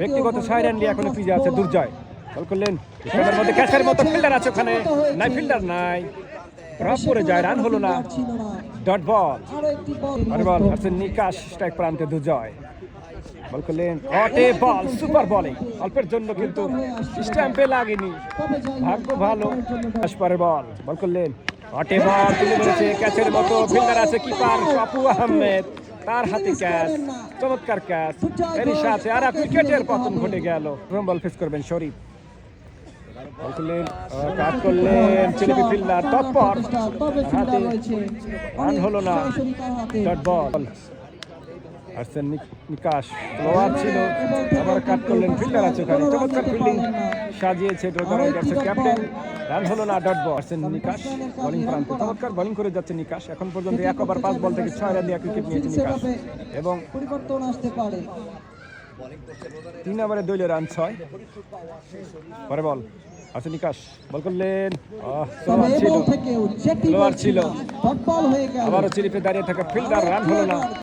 ব্যক্তিগত 6 রান নিয়ে এখনো পিছিয়ে আছে দুর্জয়। বল করলেন স্ট্যাম্পের মধ্যে ক্যাচের মতো ফিল্ডার আছে ওখানে, নাই ফিল্ডার নাই, ড্রপ করে যায়, রান হলো না, ডট বল। আর বল হারছেন নিকাশ, স্ট্রাইক প্রান্তে দুর্জয়। বল করলেন অটে বল, সুপার বলিং, অল্পের জন্য কিন্তু স্ট্যাম্পে লাগেনি, ভাগ্য ভালো। পরের বল, বল করলেন অটে বল, তুলে ধরেছে ক্যাচের মতো, ফিল্ডার আছে কিপার শাপু আহমেদ, তার হাতে ক্যাচ, চমৎকার ক্যাচ, এরই সাথে আর এক উইকেটের পতন ঘটে গেল। বল ফেস করবেন শরীফ, বল করলেন কাট করলেন, চিলিপি ফিল্ডার তৎপর, হাতে রান হলো না, ডট বল। আরসেন নিকাশ লোয়ার ছিল, আবার কাট করলেন, ফিল্ডার আছে ওখানে, চমৎকার ফিল্ডিং সাজিয়েছে ক্যাপ্টেন, রান হলো না, ডট বল। আরসেন নিকাশ বোলিং প্রান্তে চমৎকার বোলিং করে যাচ্ছে নিকাশ, এখন পর্যন্ত 1 ওভার 5 বল থেকে 6 রান দিয়ে উইকেট নিয়েছে নিকাশ এবং পরিবর্তন আসতে পারে। 3 ওভারে দলীয় রান 6। পরে বল আরসেন নিকাশ, বল করলেন লোয়ার ছিল, আবারও চিলিপে দাঁড়িয়ে থাকা ফিল্ডার, রান হলো না।